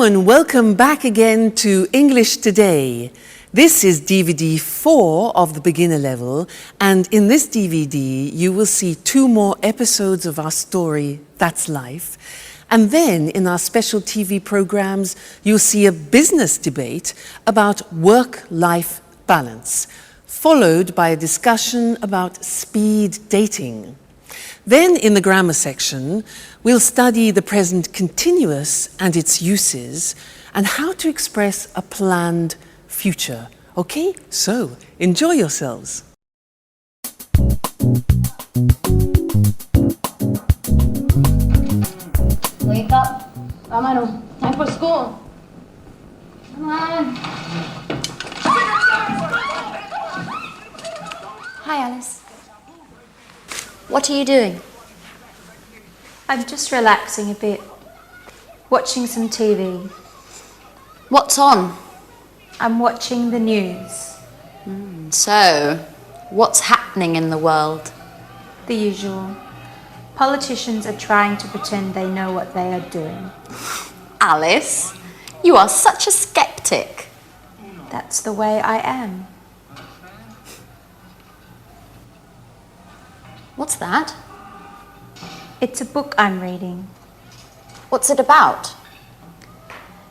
and welcome back again to English Today. This is DVD 4 of the beginner level, and in this DVD you will see 2 more episodes of our story, That's Life. And then in our special TV programs you'll see a business debate about work-life balance, followed by a discussion about speed dating. Then in the grammar section, we'll study the present continuous and its uses and how to express a planned future. Okay, so enjoy yourselves. Wake up. Vámonos. Time for school. Come on. Hi, Alice. What are you doing? I'm just relaxing a bit, watching some TV. What's on? I'm watching the news. So, what's happening in the world? The usual. Politicians are trying to pretend they know what they are doing. Alice, you are such a skeptic. That's the way I am. What's that? It's a book I'm reading. What's it about?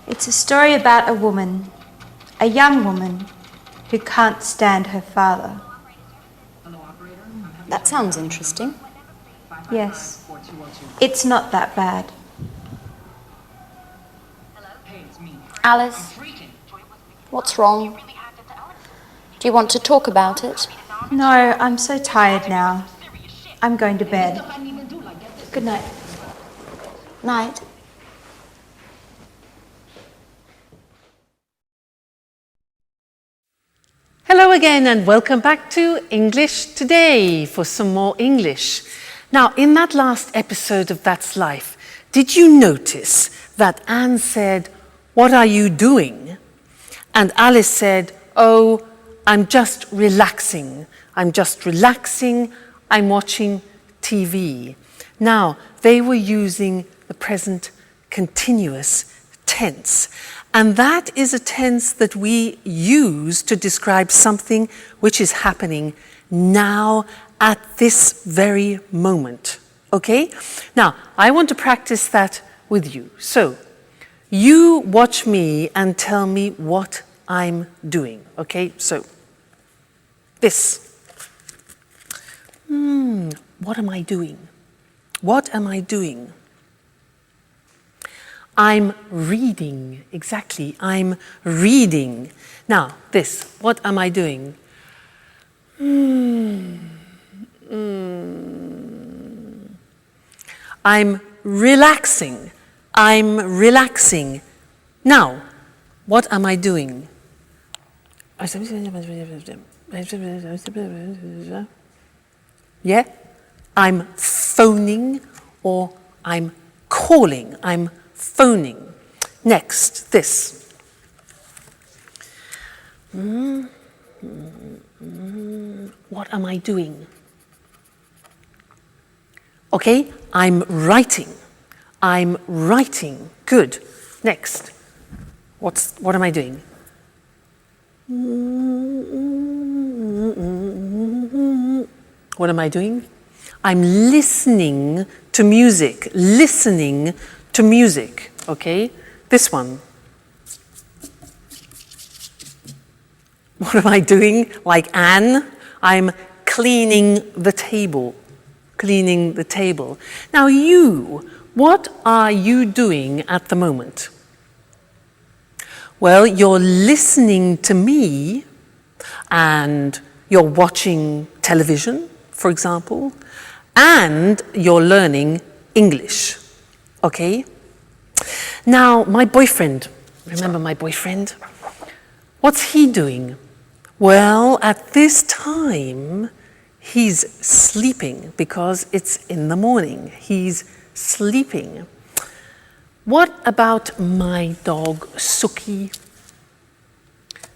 It's a story about a woman, a young woman, who can't stand her father. That sounds interesting. Yes, it's not that bad. Alice, what's wrong? Do you want to talk about it? No, I'm so tired now. I'm going to bed. Good night. Night. Hello again and welcome back to English Today for some more English. Now, in that last episode of That's Life, did you notice that Anne said, "What are you doing?" And Alice said, "Oh, I'm just relaxing. I'm just relaxing. I'm watching TV." Now, they were using the present continuous tense. And that is a tense that we use to describe something which is happening now at this very moment. Okay? Now, I want to practice that with you. So, you watch me and tell me what I'm doing. Okay? So, this. What am I doing? What am I doing? I'm reading. Exactly. I'm reading. Now, this. What am I doing? I'm relaxing. I'm relaxing. Now, what am I doing? Yeah? I'm phoning or I'm calling. I'm phoning. Next, this. What am I doing? Okay, I'm writing. I'm writing. Good. Next. What am I doing? What am I doing? I'm listening to music. Listening to music. Okay? This one. What am I doing? Like Anne? I'm cleaning the table. Cleaning the table. Now you, what are you doing at the moment? Well, you're listening to me and you're watching television, for example, and you're learning English. Okay? Now, my boyfriend, remember my boyfriend? What's he doing? Well, at this time, he's sleeping because it's in the morning. He's sleeping. What about my dog, Suki?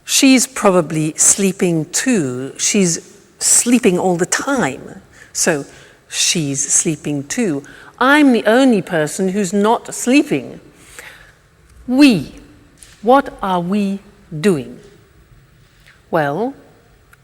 She's probably sleeping too. She's sleeping all the time. So she's sleeping too. I'm the only person who's not sleeping. We. What are we doing? Well,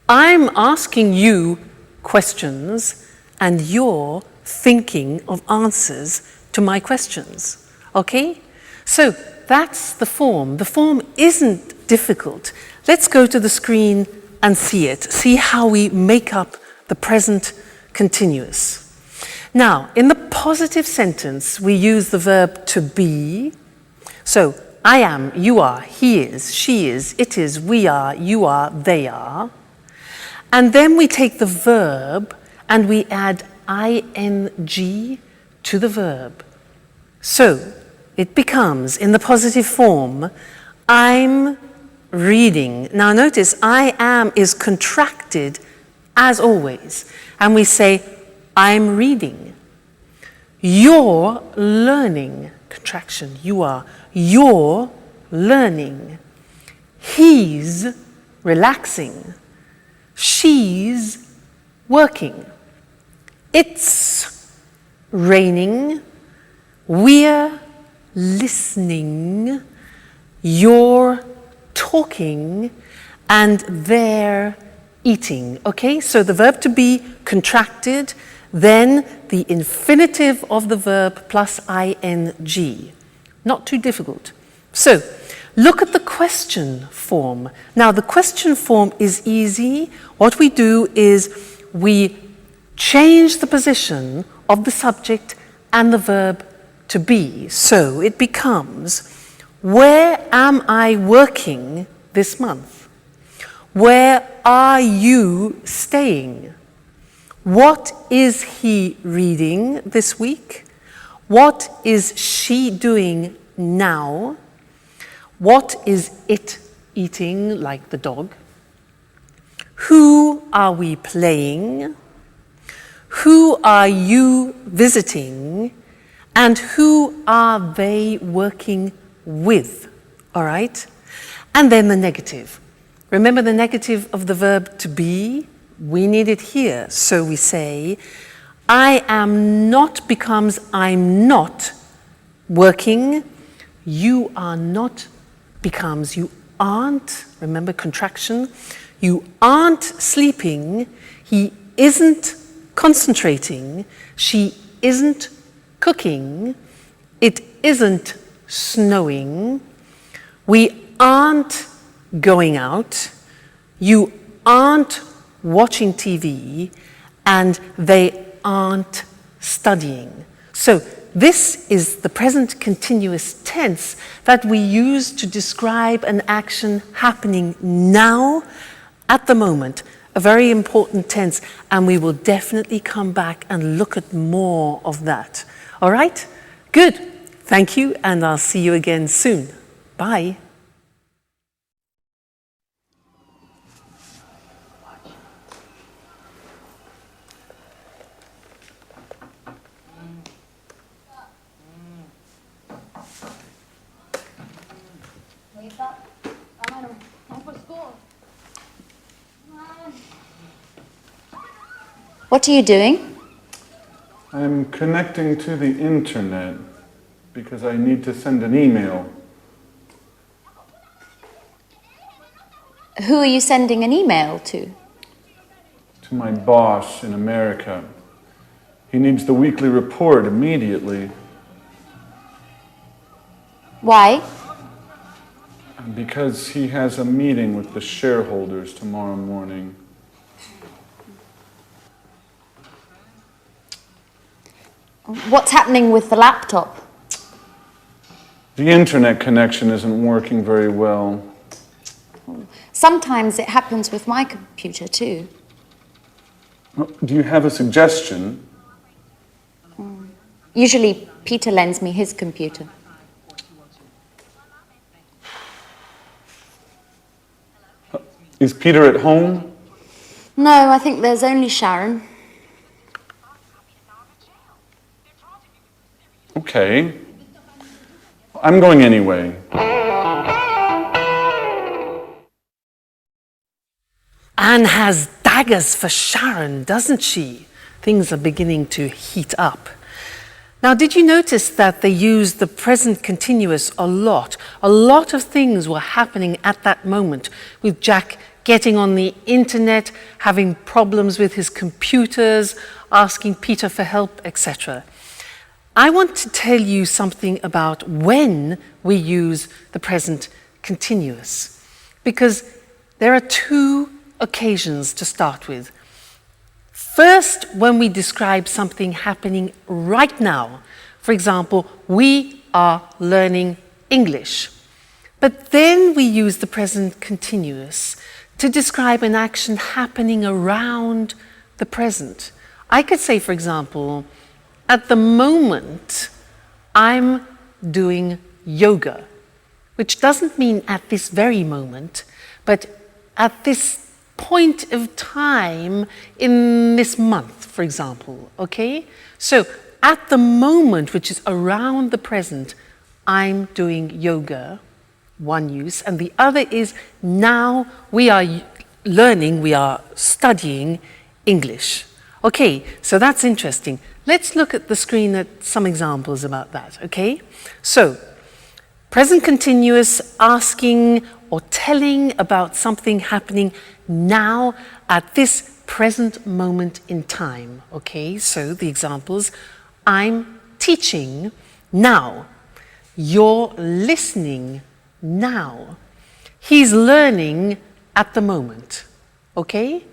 I'm asking you questions and you're thinking of answers to my questions. Okay? So that's the form. The form isn't difficult. Let's go to the screen and see it. See how we make up the present continuous. Now, in the positive sentence, we use the verb to be. So, I am, you are, he is, she is, it is, we are, you are, they are. And then we take the verb and we add ing to the verb. So, it becomes, in the positive form, I'm reading. Now notice, I am is contracted as always. And we say, I'm reading. You're learning. Contraction, you are. You're learning. He's relaxing. She's working. It's raining. We're listening. You're talking. And they're eating. Okay, so the verb to be contracted, then the infinitive of the verb plus ing. Not too difficult. So, look at the question form. Now, the question form is easy. What we do is we change the position of the subject and the verb to be. So, it becomes, where am I working this month? Where are you staying? What is he reading this week? What is she doing now? What is it eating, like the dog? Who are we playing? Who are you visiting? And who are they working with? All right? And then the negative. Remember the negative of the verb to be? We need it here. So we say, I am not becomes I'm not working. You are not becomes you aren't. Remember contraction. You aren't sleeping. He isn't concentrating. She isn't cooking. It isn't snowing. We aren't going out. You aren't watching TV, and they aren't studying. So this is the present continuous tense that we use to describe an action happening now, at the moment. A very important tense, and we will definitely come back and look at more of that. All right? Good. Thank you, and I'll see you again soon. Bye. Wake up. Come on, time for school. Come on. What are you doing? I'm connecting to the internet because I need to send an email. Who are you sending an email to? To my boss in America. He needs the weekly report immediately. Why? Because he has a meeting with the shareholders tomorrow morning. What's happening with the laptop? The internet connection isn't working very well. Sometimes it happens with my computer too. Do you have a suggestion? Usually Peter lends me his computer. Is Peter at home? No, I think there's only Sharon. Okay. I'm going anyway. Anne has daggers for Sharon, doesn't she? Things are beginning to heat up. Now, did you notice that they used the present continuous a lot? A lot of things were happening at that moment, with Jack getting on the internet, having problems with his computers, asking Peter for help, etc. I want to tell you something about when we use the present continuous, because there are two occasions to start with. First, when we describe something happening right now. For example, we are learning English. But then we use the present continuous to describe an action happening around the present. I could say, for example, at the moment, I'm doing yoga, which doesn't mean at this very moment, but at this point of time in this month, for example, okay? So at the moment, which is around the present, I'm doing yoga, one use, and the other is now we are learning, we are studying English. Okay, so that's interesting. Let's look at the screen at some examples about that, okay? So, present continuous, asking or telling about something happening now at this present moment in time, okay? So the examples, I'm teaching now. You're listening now. He's learning at the moment, okay?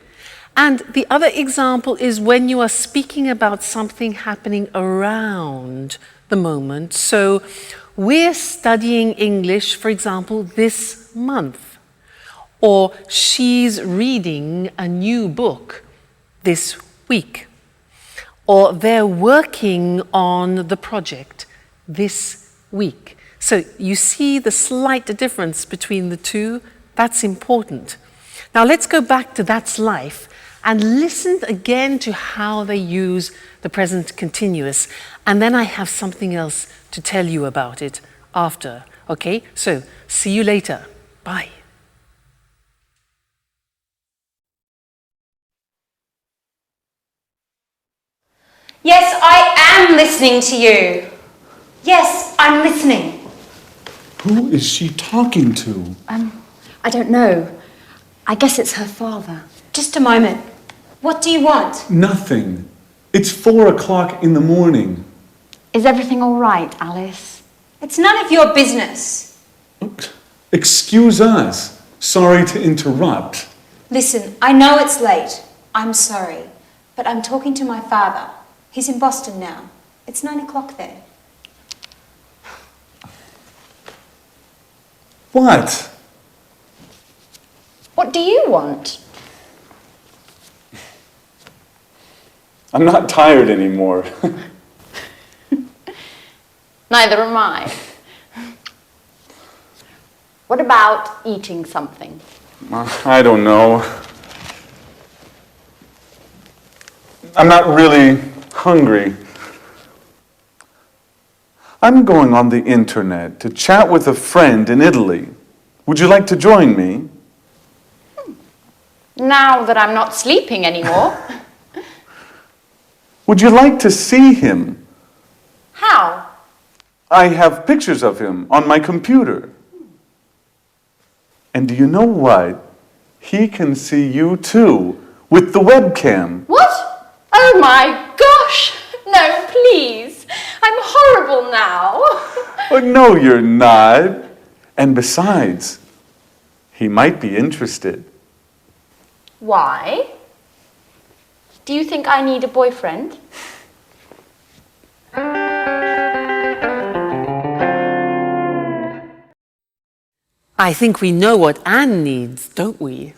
And the other example is when you are speaking about something happening around the moment. So we're studying English, for example, this month. Or she's reading a new book this week. Or they're working on the project this week. So you see the slight difference between the two? That's important. Now let's go back to That's Life and listen again to how they use the present continuous. And then I have something else to tell you about it after. Okay? So see you later. Bye. Yes, I am listening to you. Yes, I'm listening. Who is she talking to? I don't know. I guess it's her father. Just a moment. What do you want? Nothing. It's 4 o'clock in the morning. Is everything all right, Alice? It's none of your business. Excuse us. Sorry to interrupt. Listen, I know it's late. I'm sorry. But I'm talking to my father. He's in Boston now. It's 9 o'clock there. What? What do you want? I'm not tired anymore. Neither am I. What about eating something? I don't know. I'm not really hungry. I'm going on the internet to chat with a friend in Italy. Would you like to join me? Now that I'm not sleeping anymore. Would you like to see him? How? I have pictures of him on my computer. And do you know what? He can see you too, with the webcam. What? Oh my gosh! No, please. I'm horrible now. Oh, no, you're not. And besides, he might be interested. Why? Do you think I need a boyfriend? I think we know what Anne needs, don't we?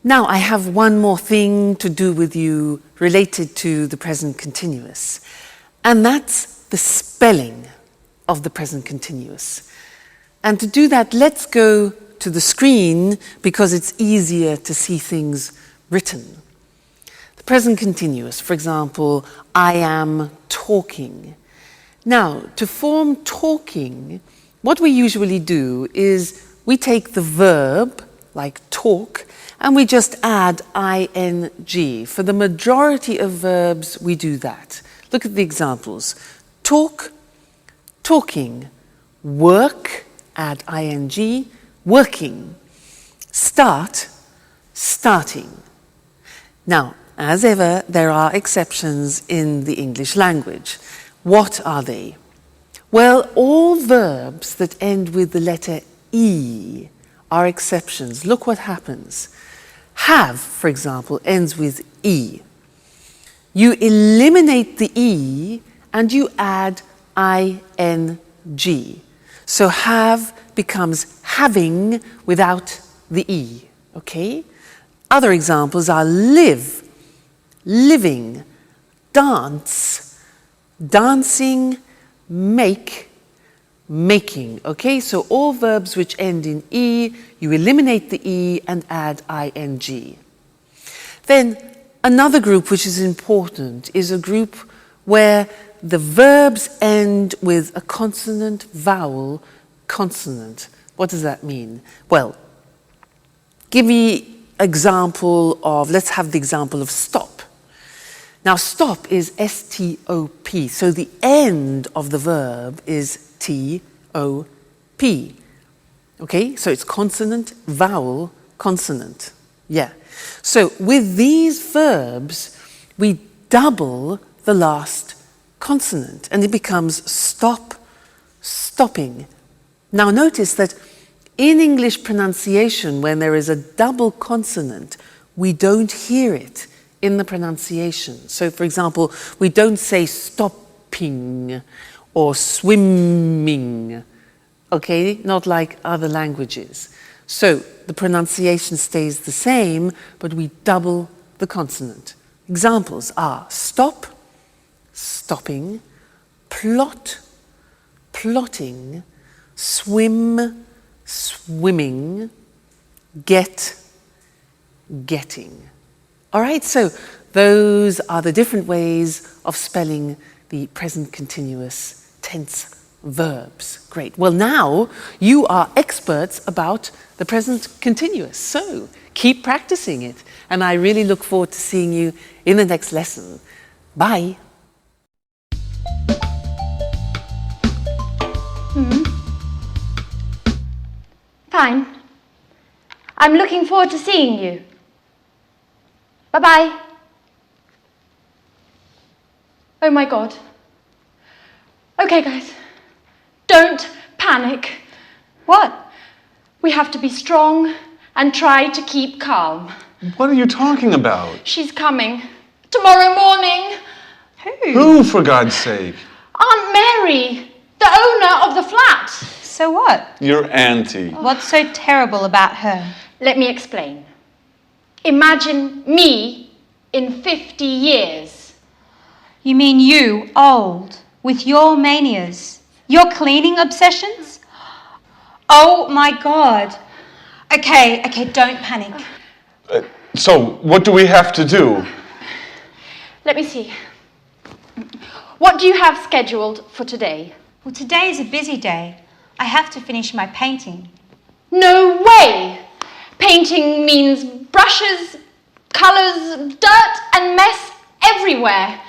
Now I have one more thing to do with you related to the present continuous, and that's the spelling of the present continuous. And to do that, let's go to the screen because it's easier to see things written. The present continuous, for example, I am talking. Now, to form talking, what we usually do is we take the verb, like talk, and we just add ing. For the majority of verbs, we do that. Look at the examples. Talk, talking. Work, add ing, working. Start, starting. Now, as ever, there are exceptions in the English language. What are they? Well, all verbs that end with the letter E are exceptions. Look what happens. Have, for example, ends with E. You eliminate the E and you add ing. So have becomes having without the E, okay? Other examples are live, living, dance, dancing, make, making, okay? So all verbs which end in E, you eliminate the E and add ing. Then another group which is important is a group where the verbs end with a consonant, vowel, consonant. What does that mean? Well, give me example of, let's have the example of stop. Now stop is S-T-O-P, so the end of the verb is T-O-P. Okay, so it's consonant, vowel, consonant. Yeah. So with these verbs, we double the last consonant and it becomes stop, stopping. Now notice that in English pronunciation, when there is a double consonant, we don't hear it in the pronunciation. So for example, we don't say stopping or swimming, okay? Not like other languages. So the pronunciation stays the same, but we double the consonant. Examples are stop, stopping, plot, plotting, swim, swimming, get, getting. All right, so those are the different ways of spelling the present continuous tense verbs. Great. Well, now you are experts about the present continuous, so keep practicing it. And I really look forward to seeing you in the next lesson. Bye. Fine. I'm looking forward to seeing you. Bye-bye. Oh my God. Okay, guys. Don't panic. What? We have to be strong and try to keep calm. What are you talking about? She's coming. Tomorrow morning. Who, for God's sake? Aunt Mary, the owner of the flat. So what? Your auntie. What's so terrible about her? Let me explain. Imagine me in 50 years. You mean you, old, with your manias, your cleaning obsessions? Oh my God. Okay, don't panic. So, what do we have to do? Let me see. What do you have scheduled for today? Well, today is a busy day. I have to finish my painting. No way! Painting means brushes, colours, dirt and mess everywhere.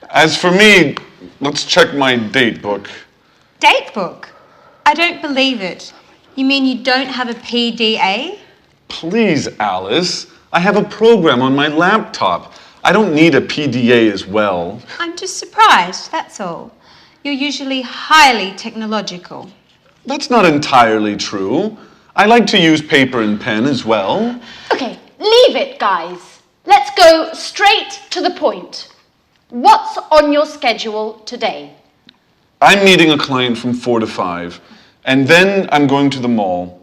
As for me, let's check my date book. Date book? I don't believe it. You mean you don't have a PDA? Please, Alice. I have a program on my laptop. I don't need a PDA as well. I'm just surprised, that's all. You're usually highly technological. That's not entirely true. I like to use paper and pen as well. Okay, leave it, guys. Let's go straight to the point. What's on your schedule today? I'm meeting a client from 4 to 5, and then I'm going to the mall.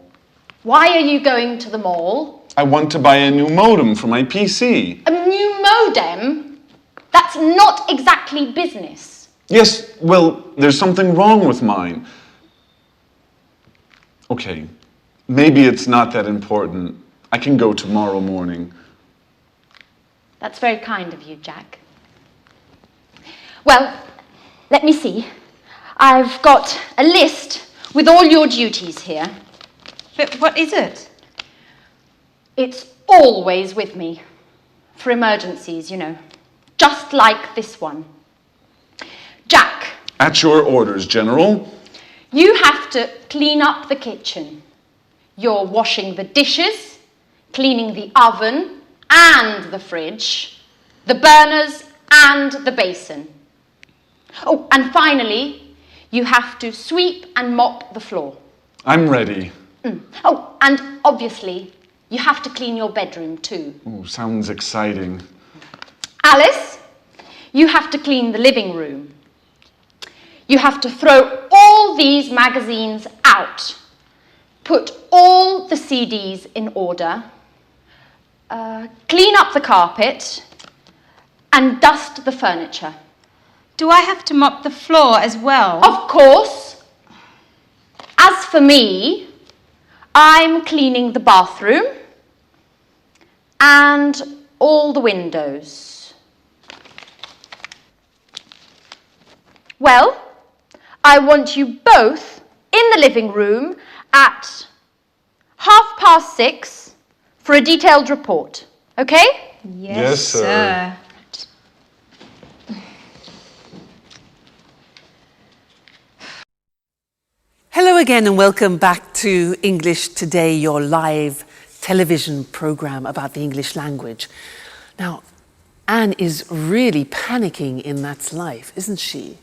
Why are you going to the mall? I want to buy a new modem for my PC. A new modem? That's not exactly business. Yes, well, there's something wrong with mine. Okay, maybe it's not that important. I can go tomorrow morning. That's very kind of you, Jack. Well, let me see. I've got a list with all your duties here. But what is it? It's always with me. For emergencies, you know. Just like this one. At your orders, General. You have to clean up the kitchen. You're washing the dishes, cleaning the oven and the fridge, the burners and the basin. Oh, and finally, you have to sweep and mop the floor. I'm ready. Oh, and obviously, you have to clean your bedroom too. Ooh, sounds exciting. Alice, you have to clean the living room. You have to throw all these magazines out. Put all the CDs in order. Clean up the carpet. And dust the furniture. Do I have to mop the floor as well? Of course. As for me, I'm cleaning the bathroom and all the windows. Well, I want you both in the living room at 6:30 for a detailed report, okay? Yes, sir. Hello again and welcome back to English Today, your live television program about the English language. Now, Anne is really panicking in That's Life, isn't she?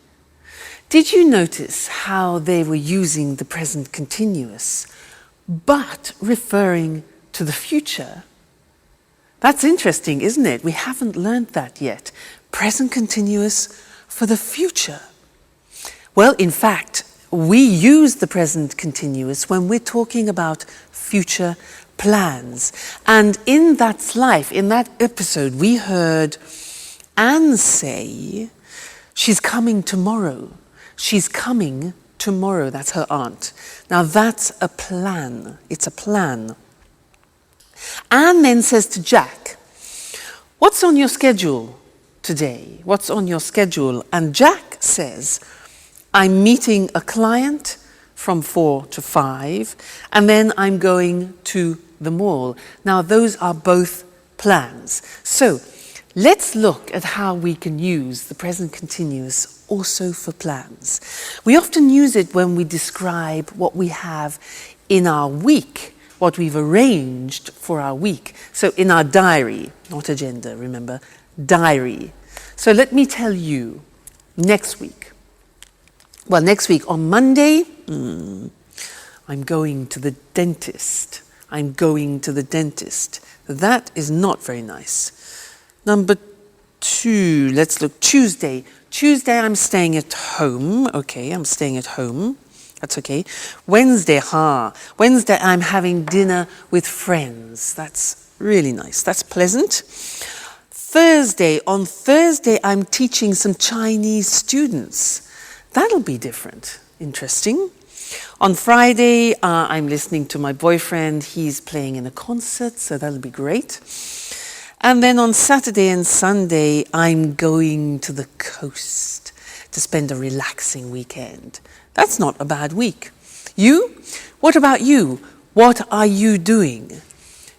Did you notice how they were using the present continuous, but referring to the future? That's interesting, isn't it? We haven't learned that yet. Present continuous for the future. Well, in fact, we use the present continuous when we're talking about future plans. And in That's Life, in that episode, we heard Anne say, she's coming tomorrow. She's coming tomorrow. That's her aunt. Now that's a plan. It's a plan. Anne then says to Jack, what's on your schedule today? What's on your schedule? And Jack says, I'm meeting a client from 4 to 5, and then I'm going to the mall. Now, those are both plans. So, let's look at how we can use the present continuous also for plans. We often use it when we describe what we have in our week, what we've arranged for our week. So, in our diary, not agenda, remember, diary. So, let me tell you, next week on Monday, I'm going to the dentist. I'm going to the dentist. That is not very nice. Number 2, let's look, Tuesday. Tuesday, I'm staying at home. Okay, I'm staying at home. That's okay. Wednesday, Wednesday, I'm having dinner with friends. That's really nice. That's pleasant. Thursday, on Thursday, I'm teaching some Chinese students. That'll be different. Interesting. On Friday, I'm listening to my boyfriend. He's playing in a concert, so that'll be great. And then on Saturday and Sunday, I'm going to the coast to spend a relaxing weekend. That's not a bad week. You? What about you? What are you doing?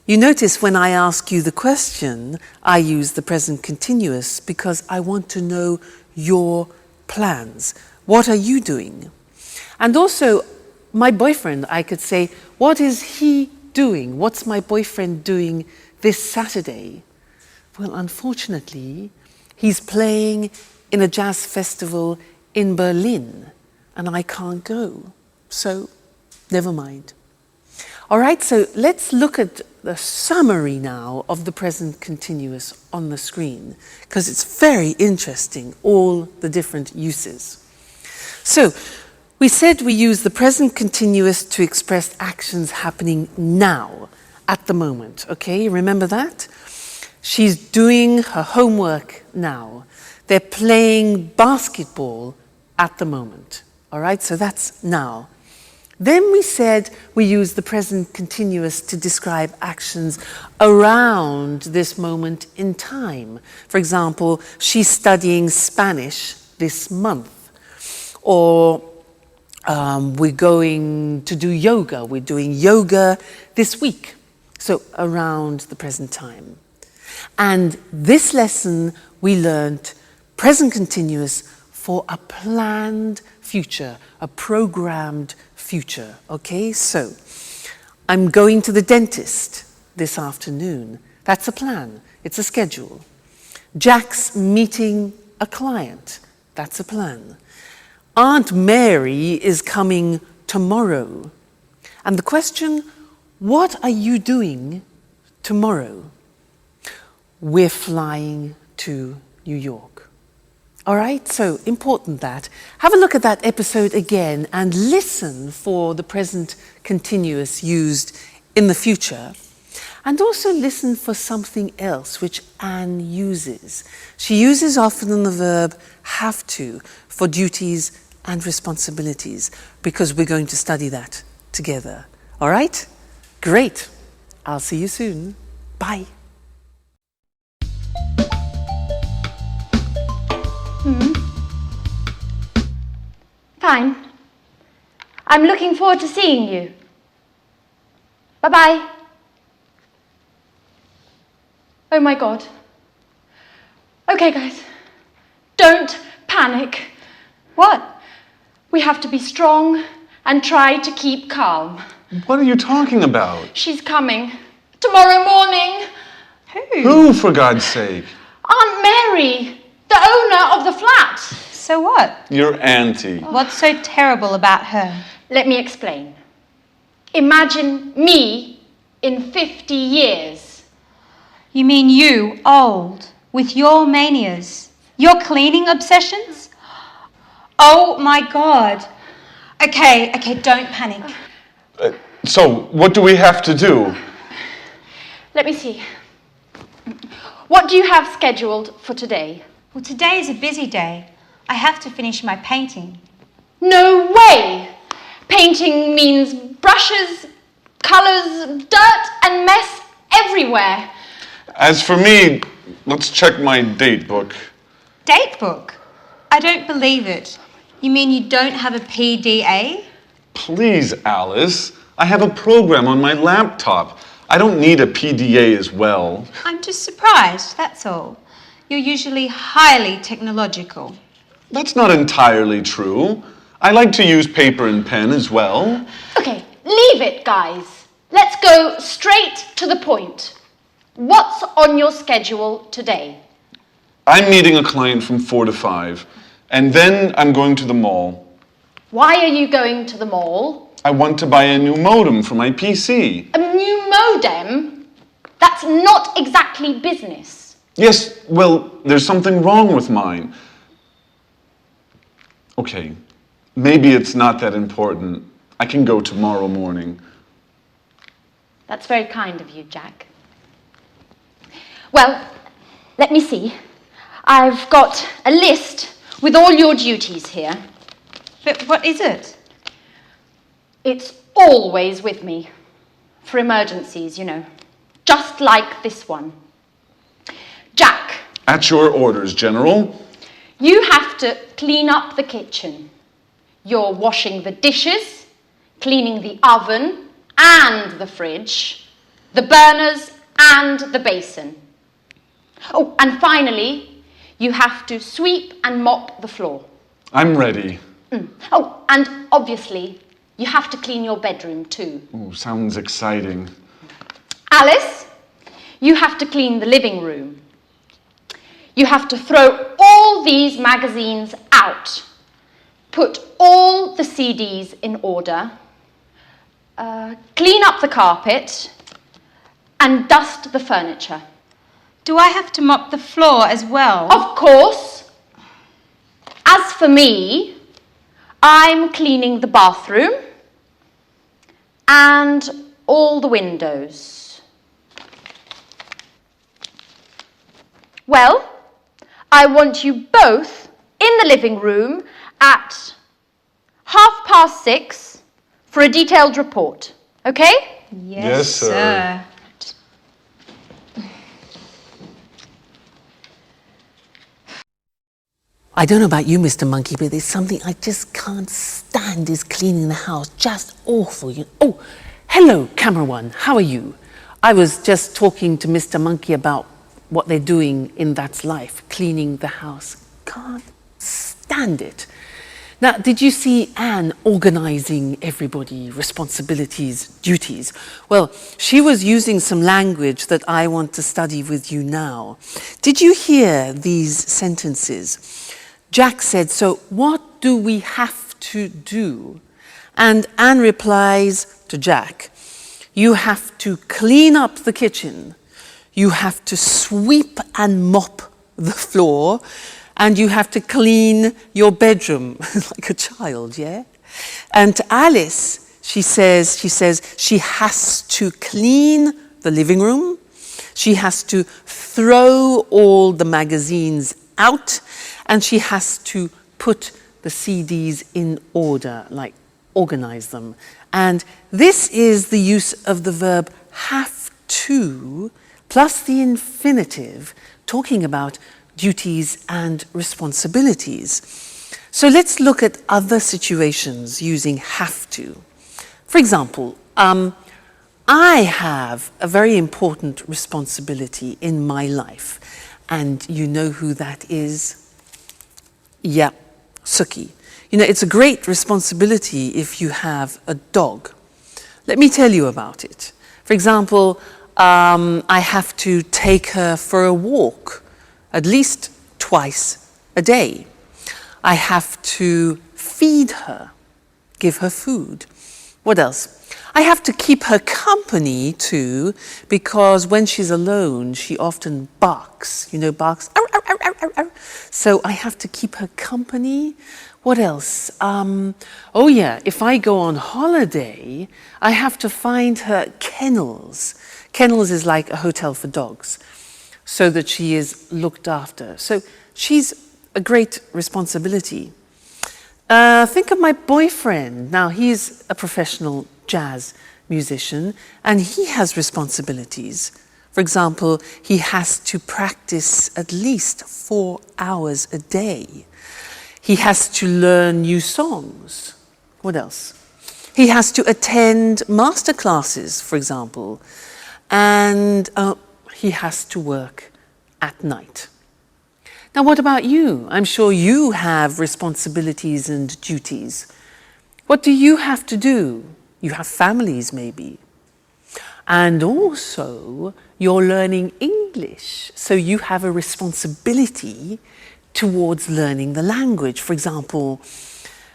You notice when I ask you the question, I use the present continuous because I want to know your plans. What are you doing? And also, my boyfriend, I could say, what is he doing? What's my boyfriend doing this Saturday? Well, unfortunately, he's playing in a jazz festival in Berlin, and I can't go. So, never mind. All right, so let's look at the summary now of the present continuous on the screen, because it's very interesting, all the different uses. So, we said we use the present continuous to express actions happening now, at the moment, okay? Remember that? She's doing her homework now. They're playing basketball at the moment, all right? So that's now. Then we said we use the present continuous to describe actions around this moment in time. For example, she's studying Spanish this month. Or we're going to do yoga. We're doing yoga this week. So around the present time. And this lesson we learned present continuous for a planned future, a programmed future. Okay, so I'm going to the dentist this afternoon. That's a plan, it's a schedule. Jack's meeting a client. That's a plan. Aunt Mary is coming tomorrow. And the question, what are you doing tomorrow? We're flying to New York. All right, so important that. Have a look at that episode again and listen for the present continuous used in the future. And also listen for something else which Anne uses. She uses often the verb have to for duties and responsibilities because we're going to study that together. All right? Great. I'll see you soon. Bye. Fine. I'm looking forward to seeing you. Bye-bye. Oh my God. Okay, guys. Don't panic. What? We have to be strong and try to keep calm. What are you talking about? She's coming. Tomorrow morning. Who, for God's sake? Aunt Mary, the owner of the flat. So what? Your auntie. What's so terrible about her? Let me explain. Imagine me in 50 years. You mean you, old, with your manias, your cleaning obsessions? Oh my God. Okay, don't panic. So, what do we have to do? Let me see. What do you have scheduled for today? Well, today is a busy day. I have to finish my painting. No way! Painting means brushes, colours, dirt and mess everywhere. As for me, let's check my date book. Date book? I don't believe it. You mean you don't have a PDA? Please, Alice. I have a program on my laptop. I don't need a PDA as well. I'm just surprised, that's all. You're usually highly technological. That's not entirely true. I like to use paper and pen as well. Okay, leave it, guys. Let's go straight to the point. What's on your schedule today? I'm meeting a client from 4 to 5, and then I'm going to the mall. Why are you going to the mall? I want to buy a new modem for my PC. A new modem? That's not exactly business. Yes, well, there's something wrong with mine. Okay, maybe it's not that important. I can go tomorrow morning. That's very kind of you, Jack. Well, let me see. I've got a list with all your duties here. But what is it? It's always with me. For emergencies, you know. Just like this one. Jack. At your orders, General. You have to clean up the kitchen. You're washing the dishes, cleaning the oven and the fridge, the burners and the basin. Oh, and finally, you have to sweep and mop the floor. I'm ready. Oh, and obviously, you have to clean your bedroom too. Oh, sounds exciting. Alice, you have to clean the living room. You have to throw all these magazines out. Put all the CDs in order. Clean up the carpet. And dust the furniture. Do I have to mop the floor as well? Of course. As for me, I'm cleaning the bathroom and all the windows. Well, I want you both in the living room at 6:30 for a detailed report, okay? Yes, sir. I don't know about you, Mr. Monkey, but there's something I just can't stand is cleaning the house. Just awful. Oh, hello, camera one. How are you? I was just talking to Mr. Monkey about what they're doing in That's Life, cleaning the house. Can't stand stand it. Now, did you see Anne organizing everybody, responsibilities, duties? Well, she was using some language that I want to study with you now. Did you hear these sentences? Jack said, "So what do we have to do?" And Anne replies to Jack, "You have to clean up the kitchen. You have to sweep and mop the floor. And you have to clean your bedroom," like a child, yeah? And to Alice, she says she has to clean the living room. She has to throw all the magazines out. And she has to put the CDs in order, like organize them. And this is the use of the verb have to plus the infinitive, talking about duties and responsibilities. So let's look at other situations using have to. For example, I have a very important responsibility in my life. And you know who that is? Yeah, Suki. You know, it's a great responsibility if you have a dog. Let me tell you about it. For example, I have to take her for a walk at least twice a day. I have to feed her, give her food. What else? I have to keep her company too, because when she's alone, she often barks. You know, barks. Arr, arr, arr, arr, arr. So I have to keep her company. What else? Oh yeah, if I go on holiday, I have to find her kennels. Kennels is like a hotel for dogs, so that she is looked after. So she's a great responsibility. Think of my boyfriend. Now, he's a professional jazz musician, and he has responsibilities. For example, he has to practice at least 4 hours a day. He has to learn new songs. What else? He has to attend master classes, for example, and he has to work at night. Now, what about you? I'm sure you have responsibilities and duties. What do you have to do? You have families, maybe. And also, you're learning English, so you have a responsibility towards learning the language. For example,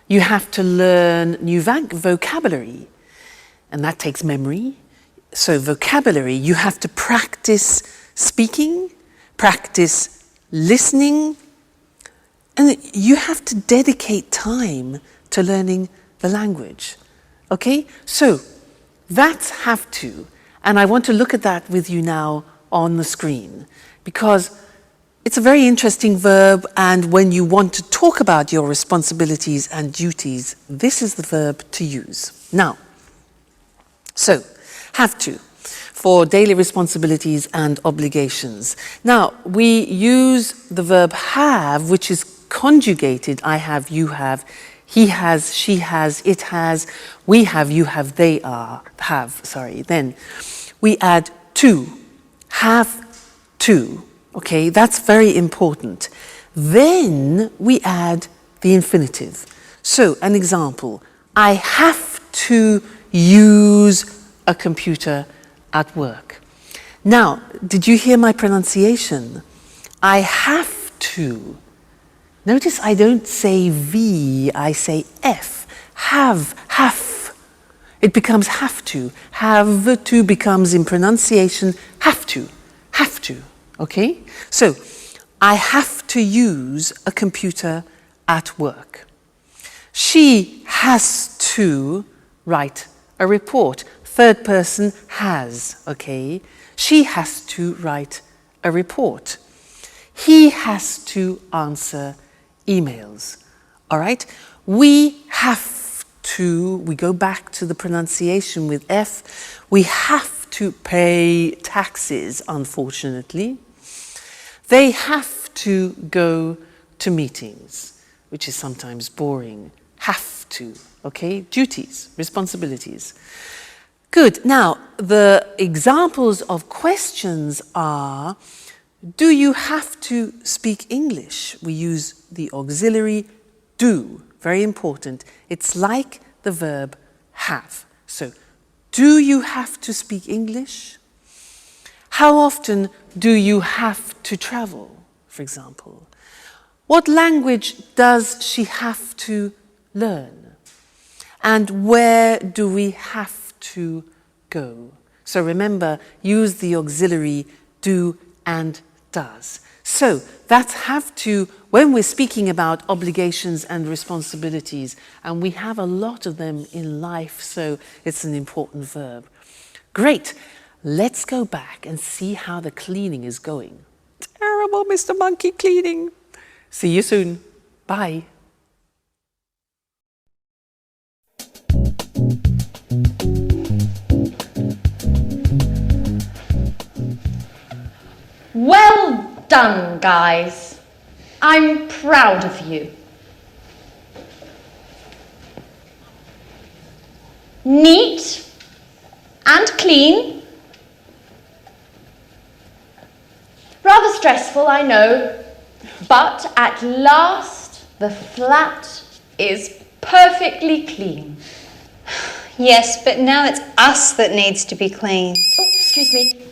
you have to learn new vocabulary, and that takes memory. So vocabulary, you have to practice speaking, practice listening, and you have to dedicate time to learning the language. Okay? So that's have to. And I want to look at that with you now on the screen, because it's a very interesting verb, and when you want to talk about your responsibilities and duties, this is the verb to use. Now, so, have to, for daily responsibilities and obligations. Now, we use the verb have, which is conjugated. I have, you have, he has, she has, it has, we have, you have, they have. Then we add to, have to. Okay, that's very important. Then we add the infinitive. So, an example, I have to use a computer at work. Now, did you hear my pronunciation? I have to. Notice I don't say V, I say F. Have. It becomes have to. Have to becomes in pronunciation have to. Okay? So, I have to use a computer at work. She has to write a report. Third person has, okay? She has to write a report. He has to answer emails. All right? We have to, we go back to the pronunciation with F, we have to pay taxes, unfortunately. They have to go to meetings, which is sometimes boring. Have to, okay? Duties, responsibilities. Good. Now, the examples of questions are, do you have to speak English? We use the auxiliary do, very important. It's like the verb have. So, do you have to speak English? How often do you have to travel, for example? What language does she have to learn? And where do we have to go? So remember, use the auxiliary do and does. So that's have to when we're speaking about obligations and responsibilities, and we have a lot of them in life, so it's an important verb. Great. Let's go back and see how the cleaning is going. Terrible, Mr. Monkey cleaning. See you soon. Bye. Well done, guys. I'm proud of you. Neat and clean. Rather stressful, I know, but at last the flat is perfectly clean. Yes, but now it's us that needs to be cleaned. Oh, excuse me.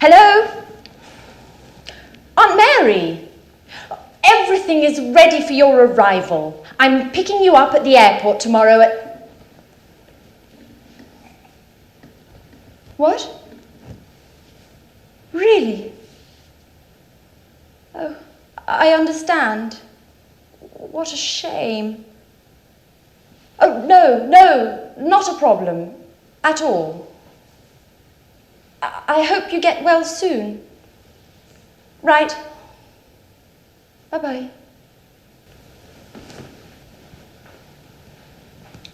Hello? Aunt Mary, everything is ready for your arrival. I'm picking you up at the airport tomorrow at... What? Really? Oh, I understand. What a shame. Oh, no, not a problem. At all. I hope you get well soon. Right. Bye-bye.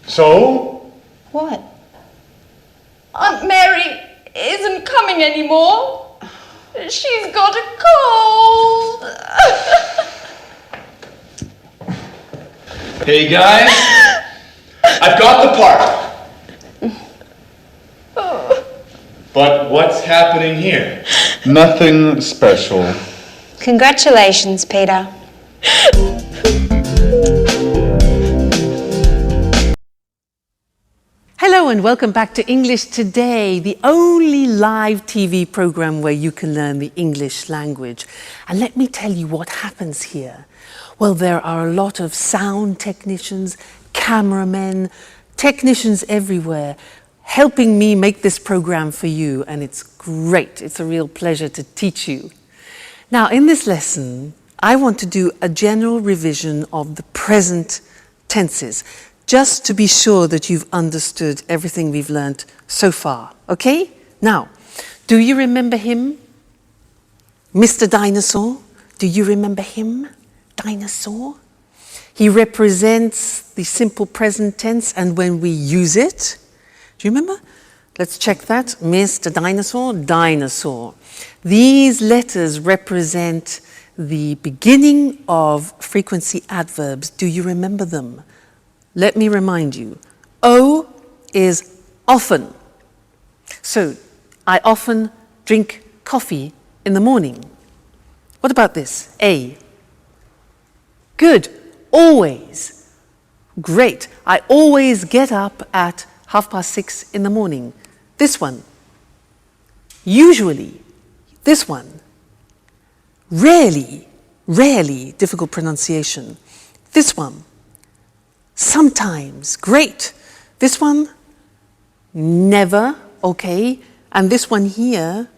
So? What? Aunt Mary isn't coming anymore. She's got a cold. Hey guys, I've got the part. But what's happening here? Nothing special. Congratulations, Peter. Hello and welcome back to English Today, the only live TV program where you can learn the English language. And let me tell you what happens here. Well, there are a lot of sound technicians, cameramen, technicians everywhere helping me make this program for you, and it's great. It's a real pleasure to teach you. Now, in this lesson, I want to do a general revision of the present tenses, just to be sure that you've understood everything we've learnt so far, okay? Now, do you remember him? Mr. Dinosaur? Do you remember him? Dinosaur? He represents the simple present tense, and when we use it, do you remember? Let's check that. Mr. Dinosaur, dinosaur. These letters represent the beginning of frequency adverbs. Do you remember them? Let me remind you. O is often. So, I often drink coffee in the morning. What about this? A. Good. Always. Great. I always get up at 6:30 in the morning. This one. Usually. This one. Rarely. Rarely. Difficult pronunciation. This one. Sometimes. Great. This one. Never. Okay. And this one here.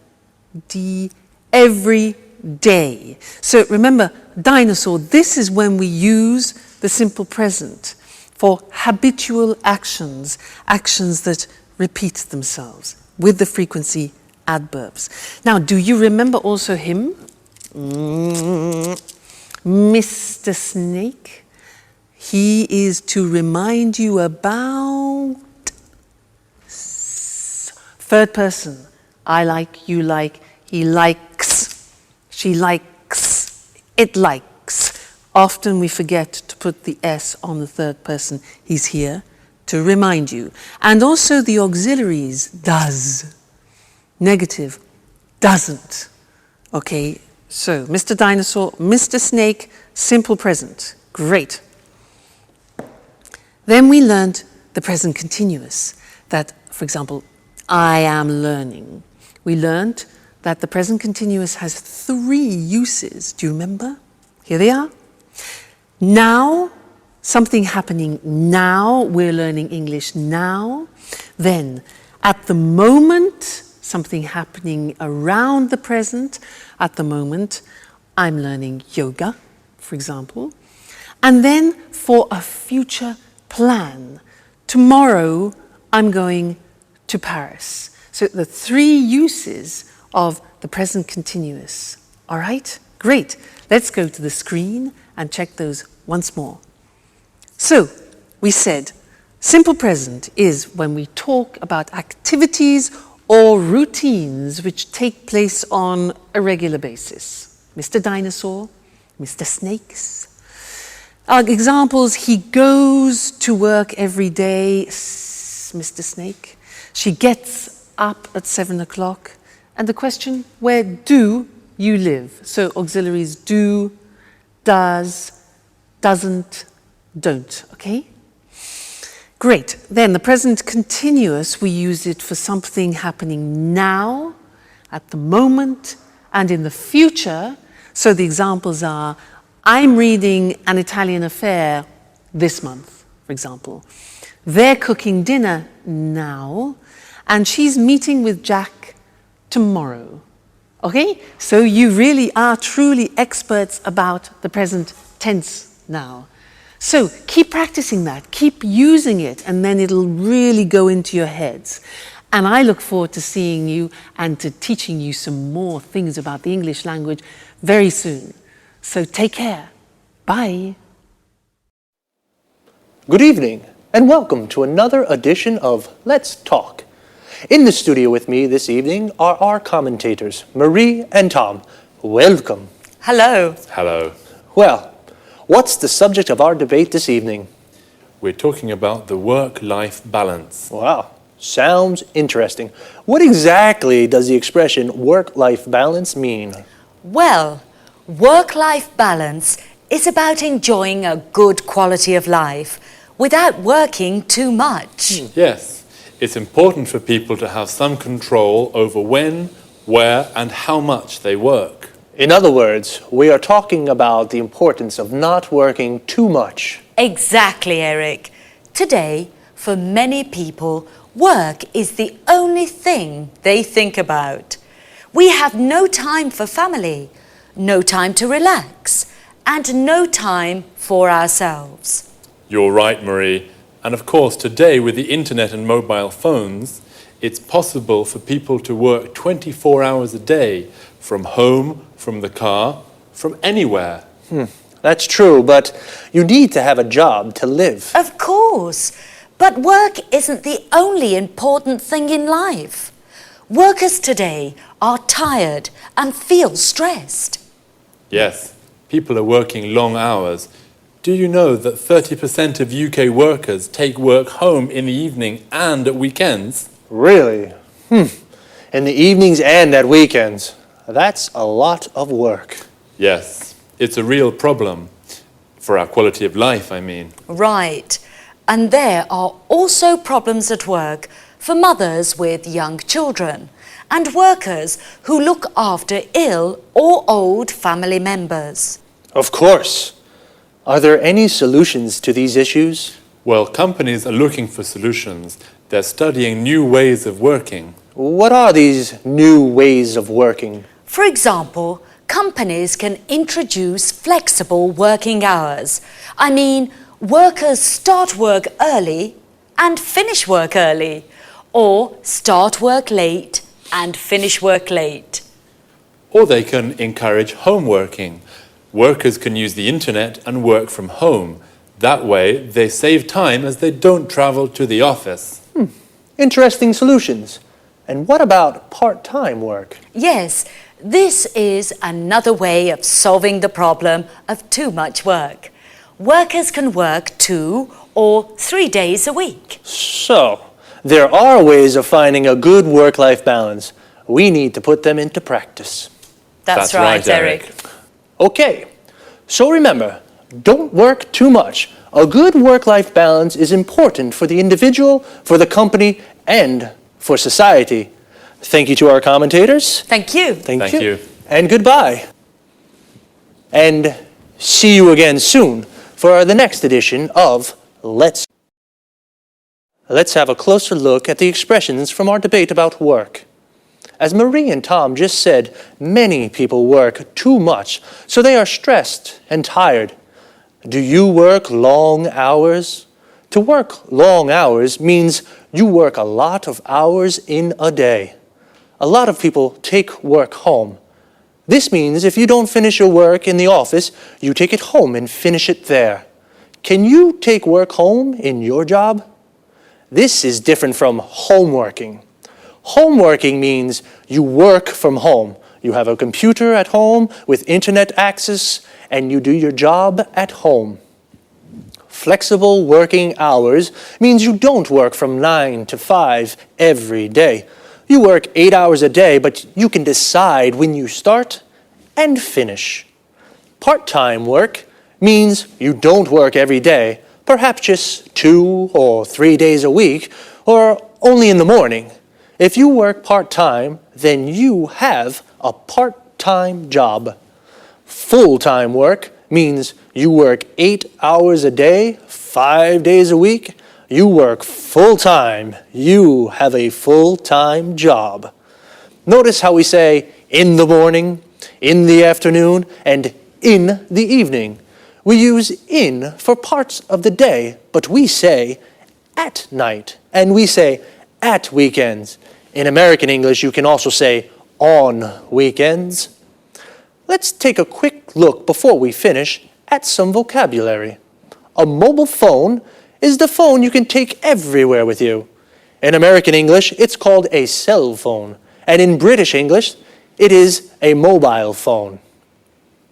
Every day. So remember, dinosaur, this is when we use the simple present for habitual actions, actions that repeat themselves with the frequency adverbs. Now, do you remember also him? Mr. Snake. He is to remind you about third person. I like, you like, he likes, she likes, it likes. Often we forget to put the S on the third person. He's here to remind you. And also the auxiliaries, does. Negative, doesn't. Okay, So, Mr. Dinosaur, Mr. Snake, simple present. Great. Then we learned the present continuous. That, for example, I am learning. We learned that the present continuous has 3 uses. Do you remember? Here they are. Now, something happening now. We're learning English now. Then, at the moment, something happening around the present. At the moment, I'm learning yoga, for example. And then, for a future plan. Tomorrow, I'm going to Paris. So the 3 uses of the present continuous. All right? Great. Let's go to the screen and check those once more. So, we said, simple present is when we talk about activities or routines which take place on a regular basis. Mr. Dinosaur, Mr. Snakes. Examples, he goes to work every day, Mr. Snake. She gets up at 7 o'clock. And the question, where do you live? So auxiliaries do, does, doesn't, don't, okay? Great. Then the present continuous, we use it for something happening now, at the moment, and in the future. So the examples are, I'm reading An Italian Affair this month, for example. They're cooking dinner now, and she's meeting with Jack tomorrow. Okay? So you really are truly experts about the present tense now. So keep practicing that, keep using it, and then it'll really go into your heads. And I look forward to seeing you and to teaching you some more things about the English language very soon. So take care. Bye. Good evening, and welcome to another edition of Let's Talk. In the studio with me this evening are our commentators, Marie and Tom. Welcome. Hello. Hello. Well, what's the subject of our debate this evening? We're talking about the work-life balance. Wow, sounds interesting. What exactly does the expression work-life balance mean? Well, work-life balance is about enjoying a good quality of life without working too much. Yes, it's important for people to have some control over when, where, and how much they work. In other words, we are talking about the importance of not working too much. Exactly, Eric. Today, for many people, work is the only thing they think about. We have no time for family, no time to relax, and no time for ourselves. You're right, Marie. And of course, today with the internet and mobile phones, it's possible for people to work 24 hours a day from home, from the car, from anywhere. That's true, but you need to have a job to live. Of course, but work isn't the only important thing in life. Workers today are tired and feel stressed. Yes, people are working long hours. Do you know that 30% of UK workers take work home in the evening and at weekends? Really? In the evenings and at weekends. That's a lot of work. Yes, it's a real problem. For our quality of life, I mean. Right. And there are also problems at work for mothers with young children and workers who look after ill or old family members. Of course. Are there any solutions to these issues? Well, companies are looking for solutions. They're studying new ways of working. What are these new ways of working? For example, companies can introduce flexible working hours. I mean, workers start work early and finish work early, or start work late and finish work late. Or they can encourage home working. Workers can use the internet and work from home. That way, they save time as they don't travel to the office. Interesting solutions. And what about part-time work? Yes, this is another way of solving the problem of too much work. Workers can work 2 or 3 days a week. So, there are ways of finding a good work-life balance. We need to put them into practice. That's right, Eric. Okay, so remember, don't work too much. A good work-life balance is important for the individual, for the company, and for society. Thank you to our commentators. Thank you. Thank you. you. And goodbye. And see you again soon for the next edition of Let's have a closer look at the expressions from our debate about work. As Marie and Tom just said, many people work too much, so they are stressed and tired. Do you work long hours? To work long hours means you work a lot of hours in a day. A lot of people take work home. This means if you don't finish your work in the office, you take it home and finish it there. Can you take work home in your job? This is different from homeworking. Homeworking means you work from home. You have a computer at home with internet access, and you do your job at home. Flexible working hours means you don't work from 9 to 5 every day. You work 8 hours a day, but you can decide when you start and finish. Part-time work means you don't work every day, perhaps just 2 or 3 days a week, or only in the morning. If you work part-time, then you have a part-time job. Full-time work means you work 8 hours a day, 5 days a week. You work full-time. You have a full-time job. Notice how we say in the morning, in the afternoon, and in the evening. We use in for parts of the day, but we say at night, and we say at weekends. In American English, you can also say on weekends. Let's take a quick look before we finish at some vocabulary. A mobile phone is the phone you can take everywhere with you. In American English, it's called a cell phone, and in British English, it is a mobile phone.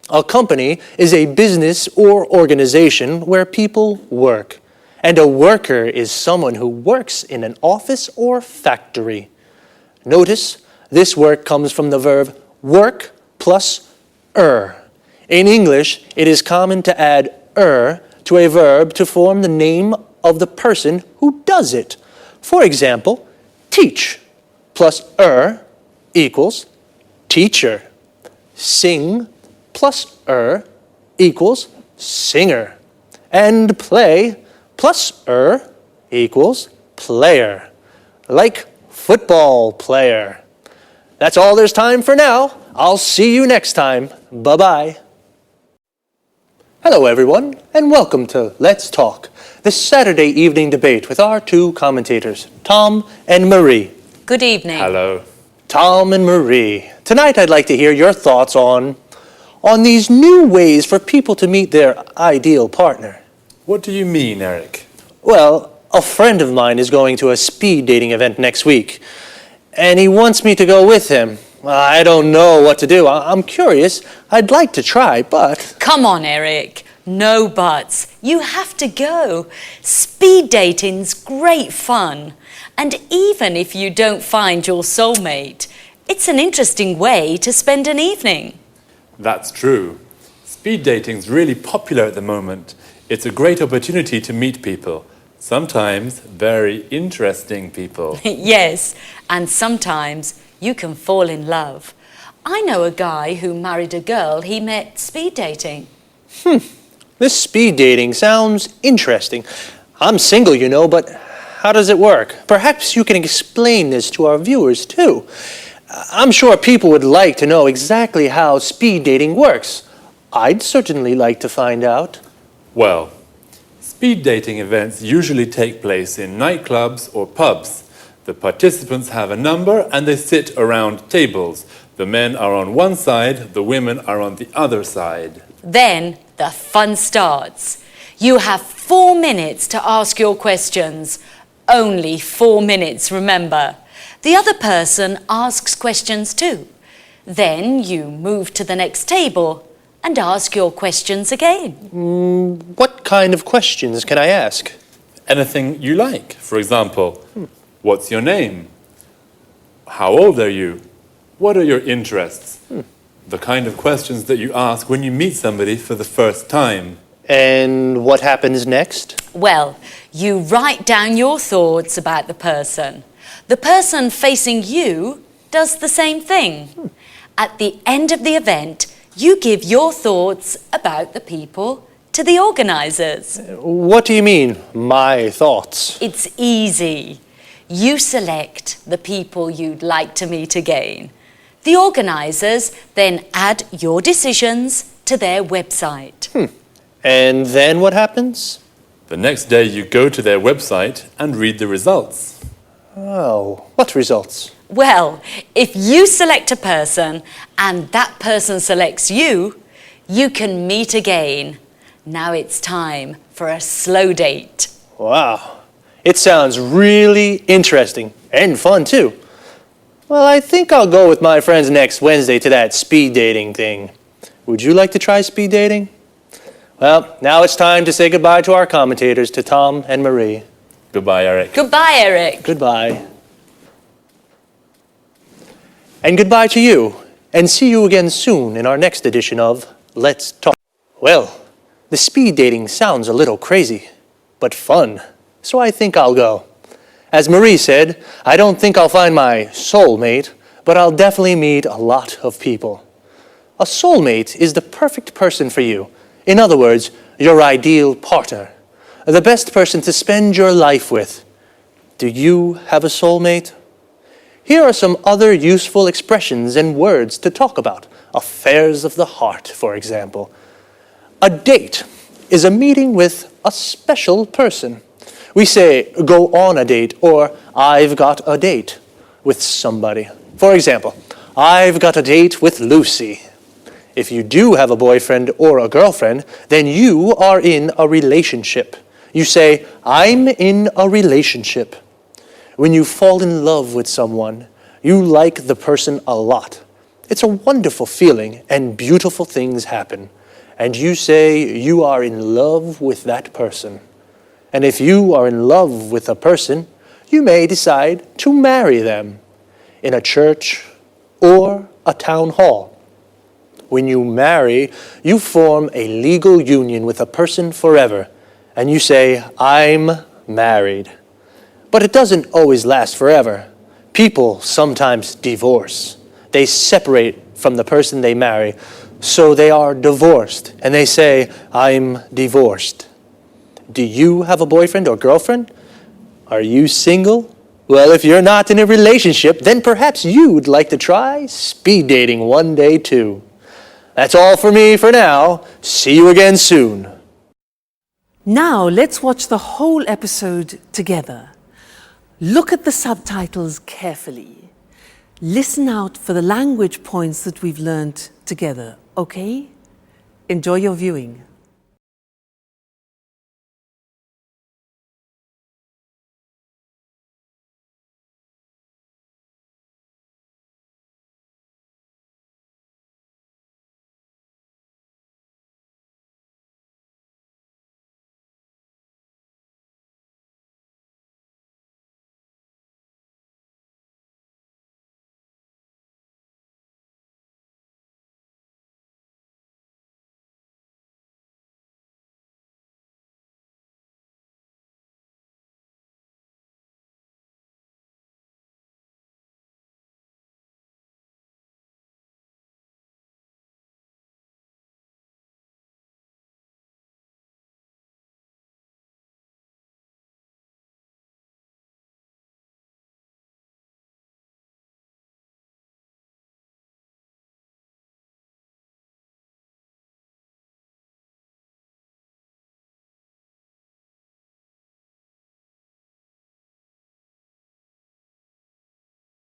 A company is a business or organization where people work, and a worker is someone who works in an office or factory. Notice this work comes from the verb work plus In English, it is common to add to a verb to form the name of the person who does it. For example, teach plus equals teacher. Sing plus equals singer. And play plus equals player. Like football player. That's all there's time for now. I'll see you next time. Bye-bye. Hello everyone, and welcome to Let's Talk, the Saturday evening debate with our two commentators, Tom and Marie. Good evening. Hello. Tom and Marie, tonight I'd like to hear your thoughts on these new ways for people to meet their ideal partner. What do you mean, Eric? Well, a friend of mine is going to a speed dating event next week, and he wants me to go with him. I don't know what to do. I'm curious. I'd like to try, but... Come on, Eric. No buts. You have to go. Speed dating's great fun. And even if you don't find your soulmate, it's an interesting way to spend an evening. That's true. Speed dating's really popular at the moment. It's a great opportunity to meet people. Sometimes very interesting people. Yes, and sometimes you can fall in love. I know a guy who married a girl he met speed dating. This speed dating sounds interesting. I'm single, you know, but how does it work? Perhaps you can explain this to our viewers, too. I'm sure people would like to know exactly how speed dating works. I'd certainly like to find out. Well, speed dating events usually take place in nightclubs or pubs. The participants have a number and they sit around tables. The men are on one side, the women are on the other side. Then the fun starts. You have 4 minutes to ask your questions. Only 4 minutes, remember. The other person asks questions too. Then you move to the next table and ask your questions again. What kind of questions can I ask? Anything you like. For example, what's your name? How old are you? What are your interests? The kind of questions that you ask when you meet somebody for the first time. And what happens next? Well, you write down your thoughts about the person. The person facing you does the same thing. At the end of the event, you give your thoughts about the people to the organisers. What do you mean, my thoughts? It's easy. You select the people you'd like to meet again. The organisers then add your decisions to their website. And then what happens? The next day you go to their website and read the results. Oh, what results? Well, if you select a person and that person selects you, you can meet again. Now it's time for a slow date. Wow, it sounds really interesting and fun too. Well, I think I'll go with my friends next Wednesday to that speed dating thing. Would you like to try speed dating? Well, now it's time to say goodbye to our commentators, to Tom and Marie. Goodbye, Eric. Goodbye, Eric. Goodbye. And goodbye to you, and see you again soon in our next edition of Let's Talk. Well, the speed dating sounds a little crazy, but fun, so I think I'll go. As Marie said, I don't think I'll find my soulmate, but I'll definitely meet a lot of people. A soulmate is the perfect person for you. In other words, your ideal partner. The best person to spend your life with. Do you have a soulmate? Here are some other useful expressions and words to talk about. Affairs of the heart, for example. A date is a meeting with a special person. We say, go on a date, or I've got a date with somebody. For example, I've got a date with Lucy. If you do have a boyfriend or a girlfriend, then you are in a relationship. You say, I'm in a relationship. When you fall in love with someone, you like the person a lot. It's a wonderful feeling and beautiful things happen. And you say you are in love with that person. And if you are in love with a person, you may decide to marry them in a church or a town hall. When you marry, you form a legal union with a person forever. And you say, I'm married. But it doesn't always last forever. People sometimes divorce. They separate from the person they marry, so they are divorced, and they say, I'm divorced. Do you have a boyfriend or girlfriend? Are you single? Well, if you're not in a relationship, then perhaps you'd like to try speed dating one day too. That's all for me for now. See you again soon. Now let's watch the whole episode together. Look at the subtitles carefully. Listen out for the language points that we've learned together, okay? Enjoy your viewing.